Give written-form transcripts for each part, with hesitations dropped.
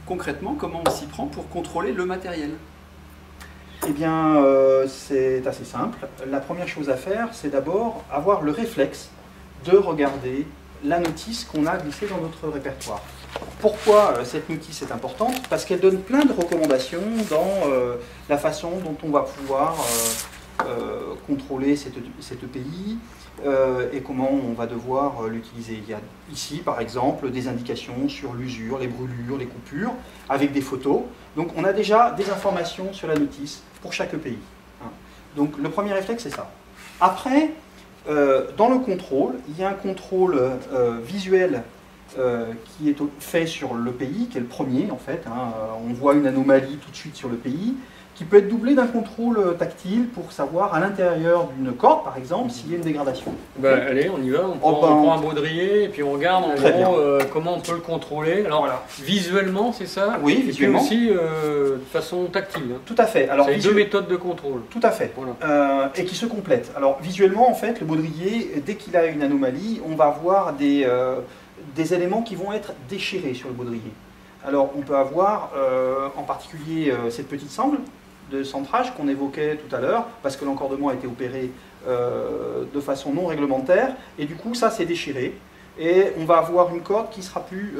Concrètement, comment on s'y prend pour contrôler le matériel? Eh bien, c'est assez simple. La première chose à faire, c'est d'abord avoir le réflexe de regarder la notice qu'on a glissée dans notre répertoire. Pourquoi cette notice est importante? Parce qu'elle donne plein de recommandations dans la façon dont on va pouvoir contrôler cette EPI et comment on va devoir l'utiliser. Il y a ici, par exemple, des indications sur l'usure, les brûlures, les coupures, avec des photos. Donc on a déjà des informations sur la notice pour chaque EPI. Donc le premier réflexe, c'est ça. Après, dans le contrôle, il y a un contrôle visuel qui est fait sur l'EPI, qui est le premier en fait. On voit une anomalie tout de suite sur l'EPI, qui peut être doublé d'un contrôle tactile pour savoir à l'intérieur d'une corde, par exemple, s'il y a une dégradation. Ben, allez, on y va, on prend un baudrier et puis on regarde en gros comment on peut le contrôler. Alors voilà. Visuellement, c'est ça? Oui, visuellement. Et puis aussi de façon tactile. Tout à fait. C'est deux méthodes de contrôle. Tout à fait. Voilà. Et qui se complètent. Alors visuellement, en fait, le baudrier, dès qu'il a une anomalie, on va avoir des éléments qui vont être déchirés sur le baudrier. Alors on peut avoir en particulier cette petite sangle de centrage qu'on évoquait tout à l'heure, parce que l'encordement a été opéré de façon non réglementaire, et du coup ça s'est déchiré, et on va avoir une corde qui sera plus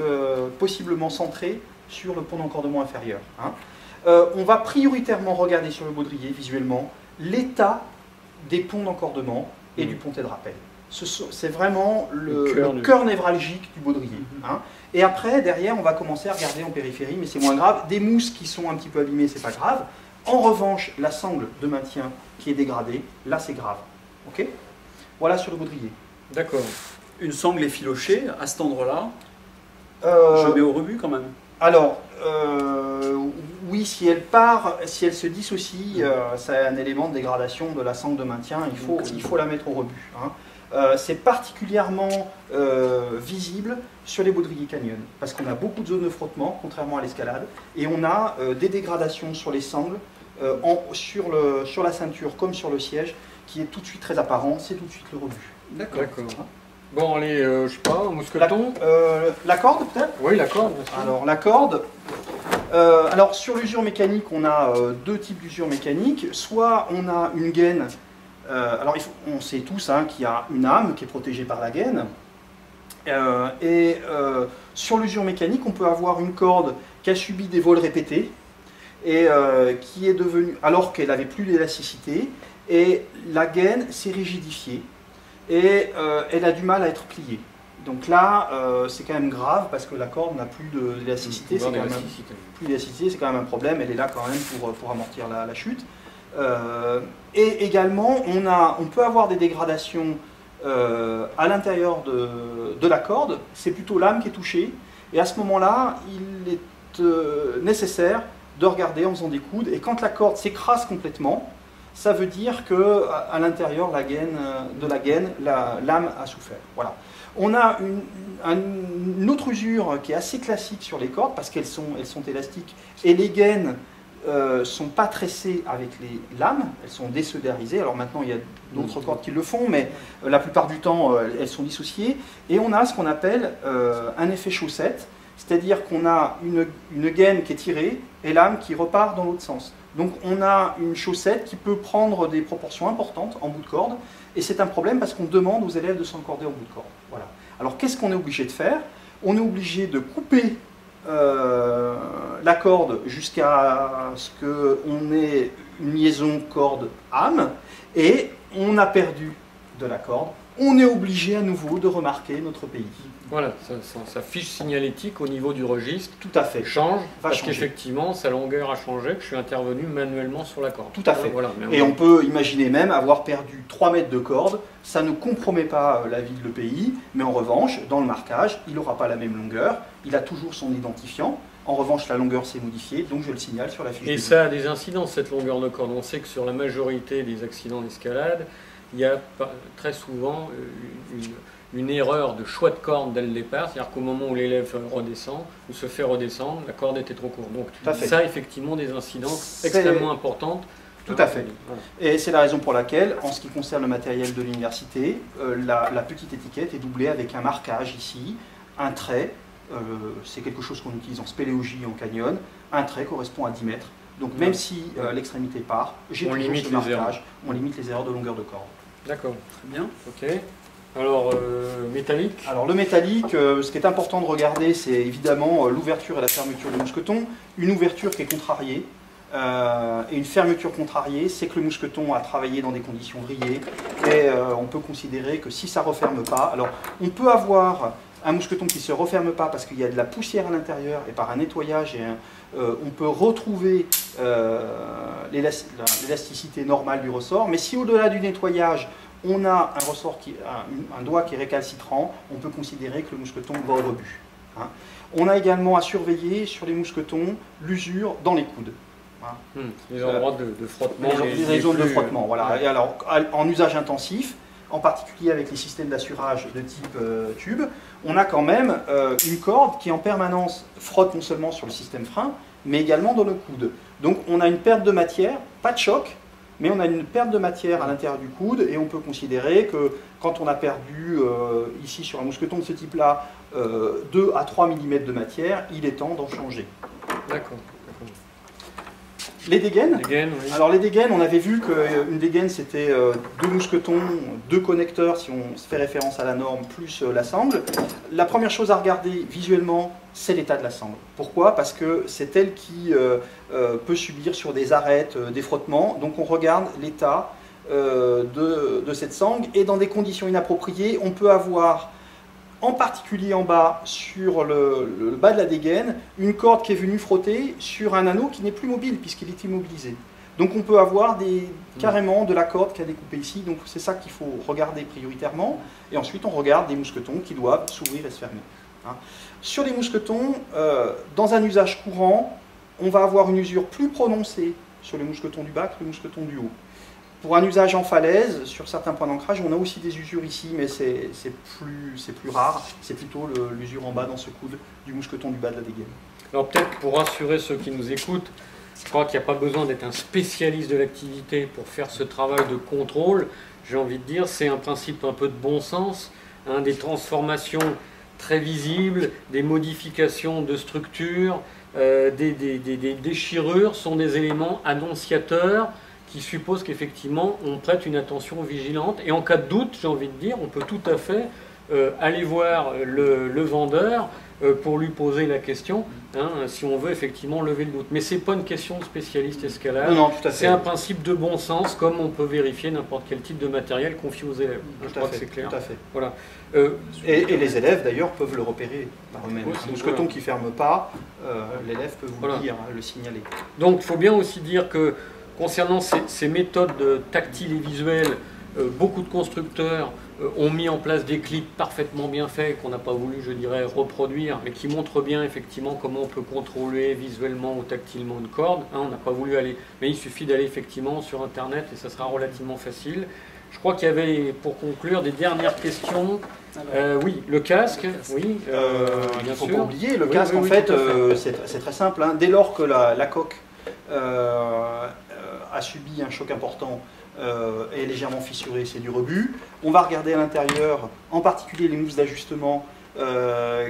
possiblement centrée sur le pont d'encordement inférieur. On va prioritairement regarder sur le baudrier, visuellement, l'état des ponts d'encordement et du pontet de rappel. C'est vraiment le cœur névralgique du baudrier. Et après, derrière, on va commencer à regarder en périphérie, mais c'est moins grave. Des mousses qui sont un petit peu abîmées, c'est pas grave. En revanche, la sangle de maintien qui est dégradée, là c'est grave. Ok? Voilà sur le baudrier. D'accord. Une sangle effilochée, à cet endroit-là, je mets au rebut quand même. Alors, oui, si elle part, si elle se dissocie, c'est un élément de dégradation de la sangle de maintien, il faut la mettre au rebut. C'est particulièrement visible sur les baudriers canyon, parce qu'on a beaucoup de zones de frottement, contrairement à l'escalade, et on a des dégradations sur les sangles, sur la ceinture comme sur le siège, qui est tout de suite très apparent, c'est tout de suite le rebut. D'accord. Bon, allez, je sais pas, un mousqueton. La corde peut-être? Oui, la corde. Alors la corde, alors sur l'usure mécanique, on a deux types d'usure mécanique. Soit on a une gaine, alors on sait tous qu'il y a une âme qui est protégée par la gaine. Sur l'usure mécanique, on peut avoir une corde qui a subi des vols répétés et qui est devenue, alors qu'elle n'avait plus d'élasticité, et la gaine s'est rigidifiée et elle a du mal à être pliée. Donc là, c'est quand même grave parce que la corde n'a plus d'élasticité, c'est quand même un problème, elle est là quand même pour amortir la chute. Et également, on peut avoir des dégradations à l'intérieur de la corde, c'est plutôt l'âme qui est touchée, et à ce moment-là, il est nécessaire de regarder en faisant des coudes, et quand la corde s'écrase complètement, ça veut dire qu'à l'intérieur de la gaine, l'âme a souffert. Voilà. On a une autre usure qui est assez classique sur les cordes, parce qu'elles sont élastiques, et les gaines ne sont pas tressées avec les lames, elles sont désolidarisées. Alors maintenant il y a d'autres cordes qui le font, mais la plupart du temps elles sont dissociées. Et on a ce qu'on appelle un effet chaussette, c'est-à-dire qu'on a une gaine qui est tirée et l'âme qui repart dans l'autre sens. Donc on a une chaussette qui peut prendre des proportions importantes en bout de corde, et c'est un problème parce qu'on demande aux élèves de s'encorder en bout de corde. Voilà. Alors qu'est-ce qu'on est obligé de faire? On est obligé de couper la corde jusqu'à ce qu'on ait une liaison corde-âme, et on a perdu de la corde, on est obligé à nouveau de remarquer notre pays. Voilà, sa fiche signalétique au niveau du registre tout à fait change, parce qu'effectivement sa longueur a changé, que je suis intervenu manuellement sur la corde. Tout à fait. Voilà, et on peut imaginer même avoir perdu 3 mètres de corde, ça ne compromet pas la vie de l'EPI, mais en revanche, dans le marquage, il n'aura pas la même longueur, il a toujours son identifiant. En revanche, la longueur s'est modifiée, donc je le signale sur la fiche. Et ça a des incidences, cette longueur de corde. On sait que sur la majorité des accidents d'escalade, il y a très souvent une erreur de choix de corde dès le départ, c'est-à-dire qu'au moment où l'élève redescend, ou se fait redescendre, la corde était trop courte. Donc ça a effectivement des incidences extrêmement importantes. Tout à fait. Voilà. Et c'est la raison pour laquelle, en ce qui concerne le matériel de l'université, la petite étiquette est doublée avec un marquage ici, un trait, c'est quelque chose qu'on utilise en spéléologie, en canyon. Un trait correspond à 10 mètres. Donc même si l'extrémité part, j'ai toujours ce marquage, on limite les erreurs de longueur de corde. D'accord. Très bien. Ok. Alors, métallique. Alors le métallique, ce qui est important de regarder, c'est évidemment l'ouverture et la fermeture du mousqueton. Une ouverture qui est contrariée et une fermeture contrariée, c'est que le mousqueton a travaillé dans des conditions vrillées et on peut considérer que si ça ne referme pas, alors on peut avoir un mousqueton qui ne se referme pas parce qu'il y a de la poussière à l'intérieur et par un nettoyage, on peut retrouver l'élasticité normale du ressort, mais si au-delà du nettoyage, on a un doigt qui est récalcitrant, on peut considérer que le mousqueton va au rebut. Hein. On a également à surveiller sur les mousquetons l'usure dans les coudes. Hein. Les endroits de frottement. Les zones de frottement, voilà. Et alors, en usage intensif, en particulier avec les systèmes d'assurage de type tube, on a quand même une corde qui en permanence frotte non seulement sur le système frein, mais également dans le coude. Donc on a une perte de matière, pas de choc, mais on a une perte de matière à l'intérieur du coude et on peut considérer que quand on a perdu, ici sur un mousqueton de ce type-là, 2 à 3 mm de matière, il est temps d'en changer. D'accord. Les dégaines. Oui. Alors les dégaines, on avait vu qu'une dégaine c'était 2 mousquetons, 2 connecteurs si on se fait référence à la norme, plus la sangle. La première chose à regarder visuellement, c'est l'état de la sangle. Pourquoi? Parce que c'est elle qui peut subir sur des arêtes, des frottements. Donc on regarde l'état de cette sangle et dans des conditions inappropriées, on peut avoir en particulier en bas, sur le bas de la dégaine, une corde qui est venue frotter sur un anneau qui n'est plus mobile puisqu'il est immobilisé. Donc on peut avoir carrément de la corde qui a découpé ici, donc c'est ça qu'il faut regarder prioritairement. Et ensuite on regarde des mousquetons qui doivent s'ouvrir et se fermer. Hein. Sur les mousquetons, dans un usage courant, on va avoir une usure plus prononcée sur les mousquetons du bas que les mousquetons du haut. Pour un usage en falaise, sur certains points d'ancrage, on a aussi des usures ici, mais c'est plus rare. C'est plutôt l'usure en bas dans ce coude du mousqueton du bas de la dégaine. Alors peut-être pour rassurer ceux qui nous écoutent, je crois qu'il n'y a pas besoin d'être un spécialiste de l'activité pour faire ce travail de contrôle. J'ai envie de dire, c'est un principe un peu de bon sens, hein, des transformations très visibles, des modifications de structure, des déchirures sont des éléments annonciateurs qui suppose qu'effectivement on prête une attention vigilante et en cas de doute, j'ai envie de dire, on peut tout à fait aller voir le vendeur pour lui poser la question, hein, si on veut effectivement lever le doute. Mais ce n'est pas une question de spécialiste escalade, c'est un principe de bon sens comme on peut vérifier n'importe quel type de matériel confié aux élèves. Je crois que c'est clair. Tout à fait. Voilà. Et les élèves d'ailleurs peuvent le repérer par eux-mêmes. Un mousqueton qui ne ferme pas, l'élève peut vous le dire, le signaler. Donc il faut bien aussi dire que concernant ces méthodes tactiles et visuelles, beaucoup de constructeurs ont mis en place des clips parfaitement bien faits qu'on n'a pas voulu, je dirais, reproduire, mais qui montrent bien effectivement comment on peut contrôler visuellement ou tactilement une corde. Hein, on n'a pas voulu aller, mais il suffit d'aller effectivement sur Internet et ça sera relativement facile. Je crois qu'il y avait, pour conclure, des dernières questions. Oui, le casque, oui, il ne faut pas oublier, le casque en fait, c'est très simple. Hein. Dès lors que la coque a subi un choc important, est légèrement fissurée, c'est du rebut. On va regarder à l'intérieur, en particulier les mousses d'ajustement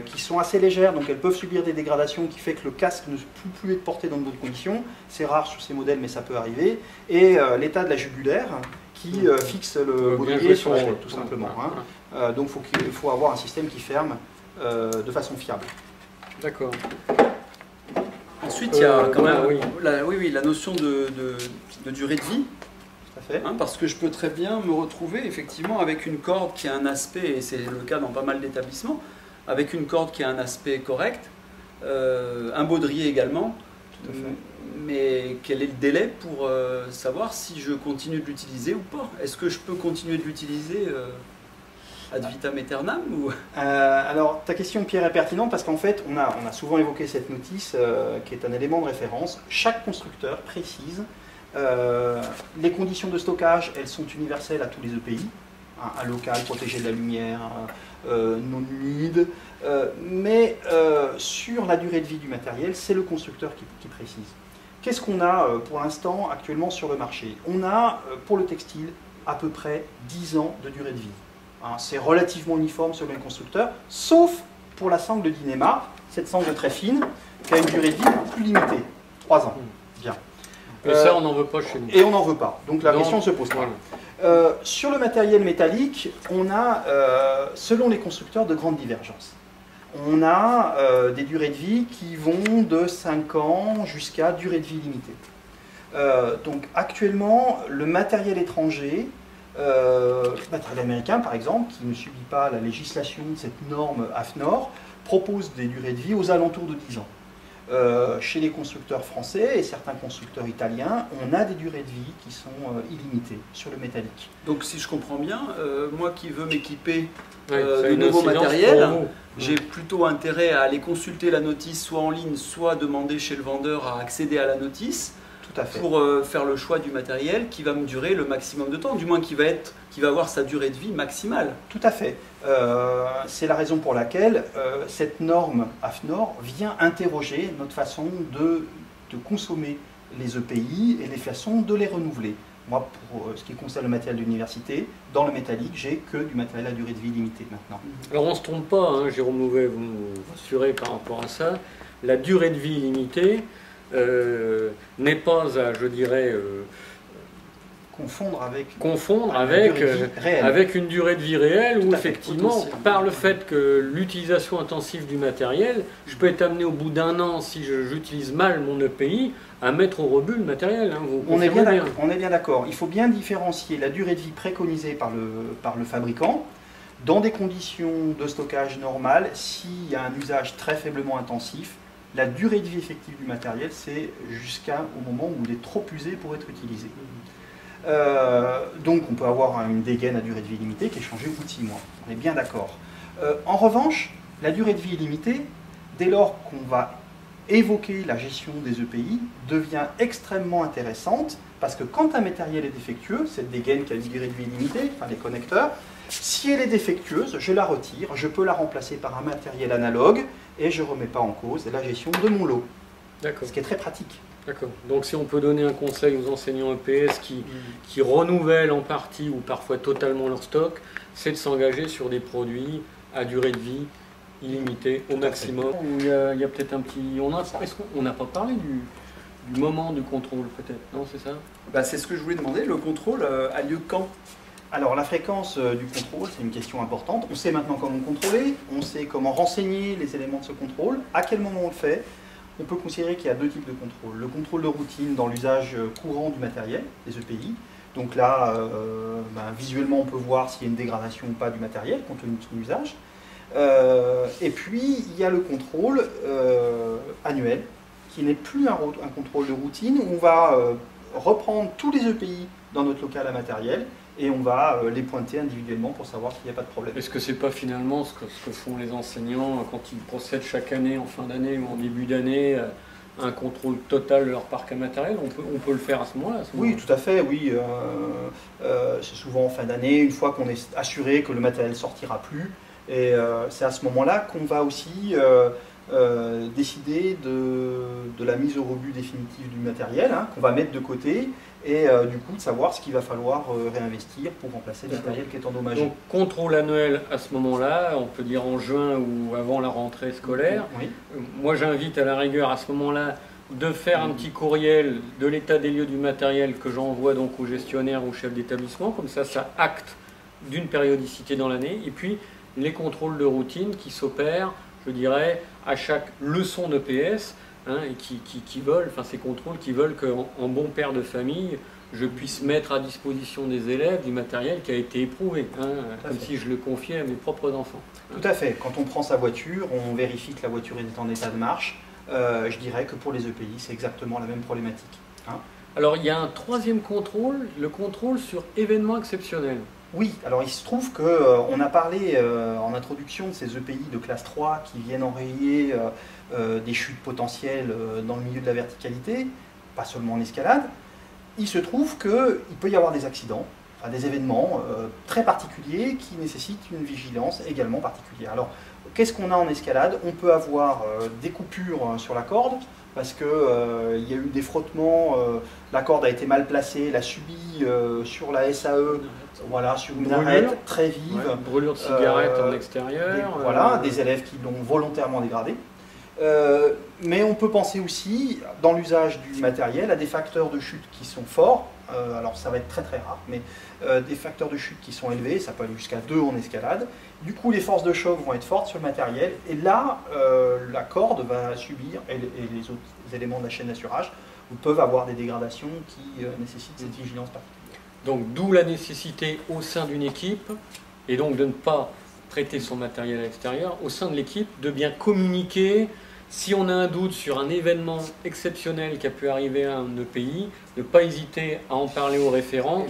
qui sont assez légères, donc elles peuvent subir des dégradations qui fait que le casque ne peut plus être porté dans de bonnes conditions. C'est rare sur ces modèles, mais ça peut arriver. Et l'état de la jugulaire qui fixe le baudrier sur la tête, tout simplement. Hein. Donc il faut avoir un système qui ferme de façon fiable. D'accord. Ensuite, il y a quand même la notion de durée de vie. Hein, parce que je peux très bien me retrouver effectivement avec une corde qui a un aspect, et c'est le cas dans pas mal d'établissements, avec une corde qui a un aspect correct, un baudrier également, mais quel est le délai pour savoir si je continue de l'utiliser ou pas? Est-ce que je peux continuer de l'utiliser ad vitam aeternam ou... Alors ta question, Pierre, est pertinente parce qu'en fait on a souvent évoqué cette notice qui est un élément de référence. Chaque constructeur précise les conditions de stockage, elles sont universelles à tous les EPI, hein, un local protégé de la lumière, non humide, mais sur la durée de vie du matériel, c'est le constructeur qui précise. Qu'est-ce qu'on a pour l'instant actuellement sur le marché? On a pour le textile à peu près 10 ans de durée de vie. Hein, c'est relativement uniforme selon les constructeurs, sauf pour la sangle d'Inema, cette sangle très fine, qui a une durée de vie plus limitée, 3 ans. Bien. Et ça, on n'en veut pas chez nous. Et on n'en veut pas. Donc la question se pose pas. Sur le matériel métallique, on a, selon les constructeurs, de grandes divergences. On a des durées de vie qui vont de 5 ans jusqu'à durée de vie limitée. Donc actuellement, le matériel étranger, le matériel américain par exemple, qui ne subit pas la législation de cette norme AFNOR, propose des durées de vie aux alentours de 10 ans. Chez les constructeurs français et certains constructeurs italiens, on a des durées de vie qui sont illimitées sur le métallique. Donc si je comprends bien, moi qui veux m'équiper de nouveaux matériels, j'ai plutôt intérêt à aller consulter la notice soit en ligne, soit demander chez le vendeur à accéder à la notice. Tout à fait. Pour faire le choix du matériel qui va me durer le maximum de temps, du moins qui va avoir sa durée de vie maximale. Tout à fait. C'est la raison pour laquelle cette norme AFNOR vient interroger notre façon de consommer les EPI et les façons de les renouveler. Moi, pour ce qui concerne le matériel d'université, dans le métallique, j'ai que du matériel à durée de vie limitée maintenant. Alors on ne se trompe pas, hein, Jérôme Louvet, vous nous rassurez par rapport à ça. La durée de vie limitée n'est pas à, je dirais, confondre avec une durée de vie réelle où effectivement, par le fait que l'utilisation intensive du matériel, je peux être amené au bout d'un an, si j'utilise mal mon EPI, à mettre au rebut le matériel. Hein, on est bien d'accord. Il faut bien différencier la durée de vie préconisée par le fabricant dans des conditions de stockage normales. S'il y a un usage très faiblement intensif, la durée de vie effective du matériel, c'est jusqu'au moment où il est trop usé pour être utilisé. Donc on peut avoir une dégaine à durée de vie limitée qui est changée au bout de 6 mois. On est bien d'accord. En revanche, la durée de vie limitée, dès lors qu'on va évoquer la gestion des EPI, devient extrêmement intéressante parce que quand un matériel est défectueux, cette dégaine qui a une durée de vie limitée, enfin les connecteurs, si elle est défectueuse, je la retire, je peux la remplacer par un matériel analogue et je ne remets pas en cause la gestion de mon lot. Ce qui est très pratique. D'accord. Donc si on peut donner un conseil aux enseignants EPS qui renouvellent en partie ou parfois totalement leur stock, c'est de s'engager sur des produits à durée de vie illimitée au maximum. Il y a peut-être un petit... On n'a pas parlé du moment du contrôle peut-être, non, c'est ça? C'est ce que je voulais demander, le contrôle a lieu quand? Alors la fréquence du contrôle, c'est une question importante. On sait maintenant comment contrôler, on sait comment renseigner les éléments de ce contrôle, à quel moment on le fait. On peut considérer qu'il y a 2 types de contrôle. Le contrôle de routine dans l'usage courant du matériel, des EPI. Donc là, visuellement, on peut voir s'il y a une dégradation ou pas du matériel compte tenu de son usage. Et puis, il y a le contrôle annuel, qui n'est plus un contrôle de routine, où on va reprendre tous les EPI dans notre local à matériel, et on va les pointer individuellement pour savoir s'il n'y a pas de problème. Est-ce que c'est pas finalement ce que font les enseignants quand ils procèdent chaque année, en fin d'année ou en début d'année, à un contrôle total de leur parc à matériel? On peut le faire à ce moment-là? Oui, tout à fait, oui. C'est souvent en fin d'année, une fois qu'on est assuré que le matériel ne sortira plus. Et c'est à ce moment-là qu'on va aussi décider de la mise au rebut définitive du matériel, qu'on va mettre de côté, et du coup de savoir ce qu'il va falloir réinvestir pour remplacer le matériel qui est endommagé. Donc contrôle annuel à ce moment-là, on peut dire en juin ou avant la rentrée scolaire. Oui. Moi j'invite à la rigueur à ce moment-là de faire un petit courriel de l'état des lieux du matériel que j'envoie donc au gestionnaire ou au chef d'établissement, comme ça acte d'une périodicité dans l'année, et puis les contrôles de routine qui s'opèrent, je dirais, à chaque leçon de PS, et qui veulent, enfin ces contrôles qui veulent qu'en bon père de famille, je puisse mettre à disposition des élèves du matériel qui a été éprouvé, comme si je le confiais à mes propres enfants. Tout à fait. Quand on prend sa voiture, on vérifie que la voiture est en état de marche. Je dirais que pour les EPI, c'est exactement la même problématique. Alors il y a un troisième contrôle, le contrôle sur événements exceptionnels. Oui, alors il se trouve qu'on a parlé en introduction de ces EPI de classe 3 qui viennent enrayer des chutes potentielles dans le milieu de la verticalité, pas seulement en escalade. Il se trouve qu'il peut y avoir des accidents des événements très particuliers qui nécessitent une vigilance également particulière. Alors, qu'est-ce qu'on a en escalade? On peut avoir des coupures sur la corde, parce qu'il y a eu des frottements, la corde a été mal placée, elle a subi sur la SAE, voilà, sur une arête très vive. Ouais, brûlure de cigarette en extérieur. Voilà, des élèves qui l'ont volontairement dégradé. Mais on peut penser aussi, dans l'usage du matériel, à des facteurs de chute qui sont forts. Alors ça va être très très rare, mais des facteurs de chute qui sont élevés, ça peut aller jusqu'à 2 en escalade. Du coup, les forces de choc vont être fortes sur le matériel, et là, la corde va subir, et les autres éléments de la chaîne d'assurage peuvent avoir des dégradations qui nécessitent cette vigilance particulière. Donc d'où la nécessité au sein d'une équipe, et donc de ne pas prêter son matériel à l'extérieur, au sein de l'équipe, de bien communiquer. Si on a un doute sur un événement exceptionnel qui a pu arriver à un de nos pays, ne pas hésiter à en parler au référent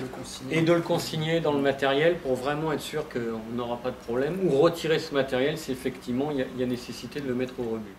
et de le consigner dans le matériel pour vraiment être sûr qu'on n'aura pas de problème, ou retirer ce matériel si effectivement il y a nécessité de le mettre au rebut.